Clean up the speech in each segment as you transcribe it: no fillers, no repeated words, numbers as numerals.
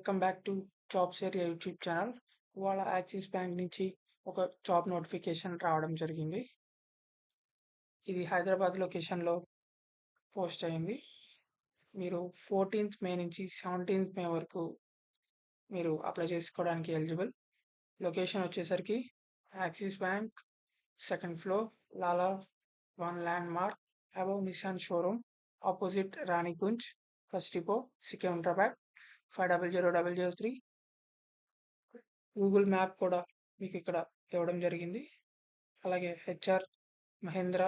Welcome back to jobs area YouTube channel. ఇవాళ axis bank నుంచి ఒక జాబ్ నోటిఫికేషన్ రావడం జరిగింది. ఇది హైదరాబాద్ లొకేషన్లో పోస్ట్ అయింది. మీరు 14th మే నుంచి 17th మే వరకు మీరు అప్లై చేసుకోవడానికి ఎలిజిబుల్. లొకేషన్ వచ్చేసరికి యాక్సిస్ బ్యాంక్, సెకండ్ ఫ్లోర్, లాలా one landmark, above Nissan showroom, opposite Ranigunj, first depot, Secunderabad 500003. Google map కూడా మీకు ఇక్కడ ఇవ్వడం జరిగింది. అలాగే హెచ్ఆర్ మహేంద్ర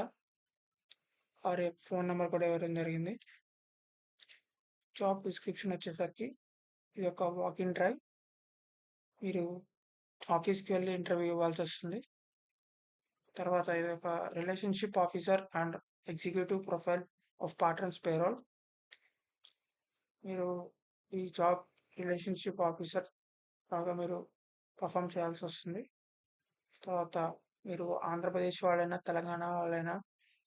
వారి ఫోన్ నెంబర్ కూడా ఇవ్వడం జరిగింది. జాబ్ డిస్క్రిప్షన్ వచ్చేసరికి ఇది ఒక వాకింగ్ డ్రైవ్. మీరు ఆఫీస్కి వెళ్ళి ఇంటర్వ్యూ ఇవ్వాల్సి వస్తుంది. తర్వాత ఇది ఒక relationship officer and executive profile of partners payroll. మీరు ఈ జాబ్ రిలేషన్షిప్ ఆఫీసర్ బాగా మీరు పర్ఫామ్ చేయాల్సి వస్తుంది. తర్వాత మీరు ఆంధ్రప్రదేశ్ వాళ్ళైనా తెలంగాణ వాళ్ళైనా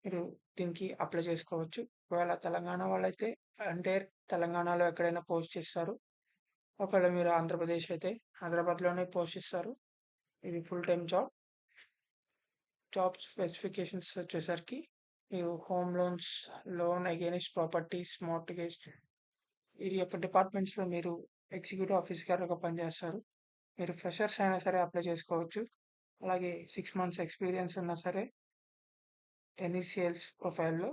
మీరు దీనికి అప్లై చేసుకోవచ్చు. ఒకవేళ తెలంగాణ వాళ్ళైతే అంటే తెలంగాణలో ఎక్కడైనా పోస్ట్ చేస్తారు. ఒకవేళ మీరు ఆంధ్రప్రదేశ్ అయితే హైదరాబాద్లోనే పోస్ట్ ఇస్తారు. ఇది full time job. Job specifications వచ్చేసరికి మీరు home loans, loan against properties, mortgage ఇది యొక్క డిపార్ట్మెంట్స్లో మీరు ఎగ్జిక్యూటివ్ ఆఫీసర్గా పనిచేస్తారు. మీరు ఫ్రెషర్స్ అయినా సరే అప్లై చేసుకోవచ్చు. అలాగే 6 months ఎక్స్పీరియన్స్ ఉన్నా సరే ఎనీ సేల్స్ ప్రొఫైల్లో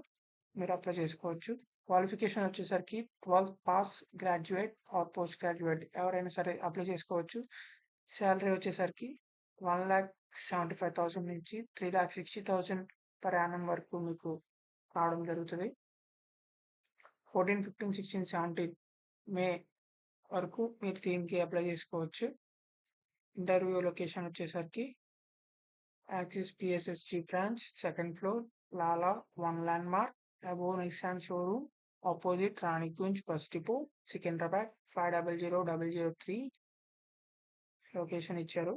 మీరు అప్లై చేసుకోవచ్చు. క్వాలిఫికేషన్ వచ్చేసరికి 12th pass, graduate or post graduate ఎవరైనా సరే అప్లై చేసుకోవచ్చు. శాలరీ వచ్చేసరికి 1,75,000 నుంచి 3,60,000 పర్ యానం వరకు మీకు రావడం జరుగుతుంది. 14, 15, 16, 17 మే వరకు మీరు దీనికి అప్లై చేసుకోవచ్చు. ఇంటర్వ్యూ లొకేషన్ వచ్చేసరికి Axis PSSG branch, second floor, లాలా one landmark, above Nissan showroom, opposite Ranigunj bus depot, Secunderabad 500003 location ఇచ్చారు.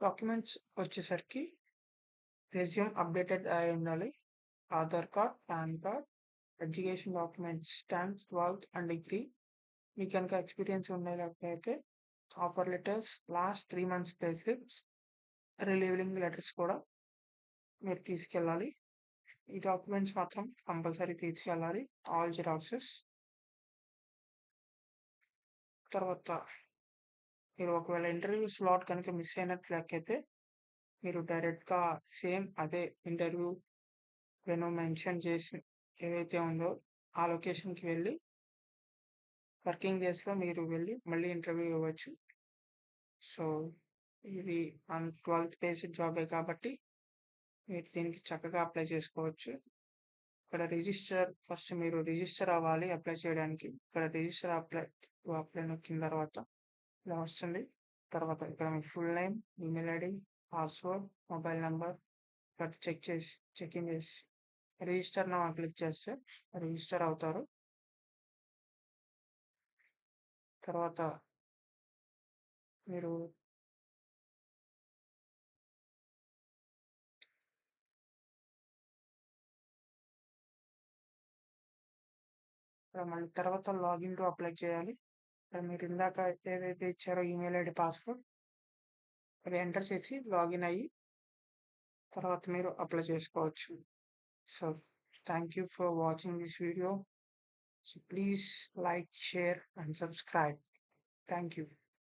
డాక్యుమెంట్స్ వచ్చేసరికి రెజ్యూమ్ అప్డేటెడ్ అయి ఉండాలి. Aadhaar card, PAN card, education documents, stamp, 12th and degree. మీకు కనుక ఎక్స్పీరియన్స్ ఉండేటట్లయితే offer letters, last 3 months pay slips, relieving letters కూడా మీరు తీసుకెళ్ళాలి. ఈ డాక్యుమెంట్స్ మాత్రం కంపల్సరీ తీసుకెళ్ళాలి, ఆల్ జిరాక్సెస్. తర్వాత మీరు ఒకవేళ ఇంటర్వ్యూ స్లాట్ కనుక మిస్ అయినట్లయితే మీరు డైరెక్ట్గా సేమ్ అదే ఇంటర్వ్యూ వెను మెన్షన్ చేసి ఏదైతే ఉందో ఆ లొకేషన్కి వెళ్ళి వర్కింగ్ డేస్లో మీరు వెళ్ళి మళ్ళీ ఇంటర్వ్యూ ఇవ్వచ్చు. సో ఇది 12th బేస్డ్ జాబే కాబట్టి మీరు దీనికి చక్కగా అప్లై చేసుకోవచ్చు. ఇక్కడ ఫస్ట్ మీరు రిజిస్టర్ అవ్వాలి అప్లై చేయడానికి. ఇక్కడ రిజిస్టర్ అప్లై నొక్కిన తర్వాత ఇలా వస్తుంది. తర్వాత ఇక్కడ మీ full name, email ID, password, mobile number ఇక్కడ చెక్ ఇన్ చేసి రిజిస్టర్ నా క్లిక్ చేస్తే రిజిస్టర్ అవుతారు. తర్వాత మీరు మళ్ళీ తర్వాత లాగిన్ టు అప్లై చేయాలి. మీరు ఇందాక ఏదైతే ఇచ్చారో ఈమెయిల్ ఐడి, పాస్వర్డ్ అది ఎంటర్ చేసి లాగిన్ అయ్యి తర్వాత మీరు అప్లై చేసుకోవచ్చు. So thank you for watching this video. So please like, share and subscribe. Thank you.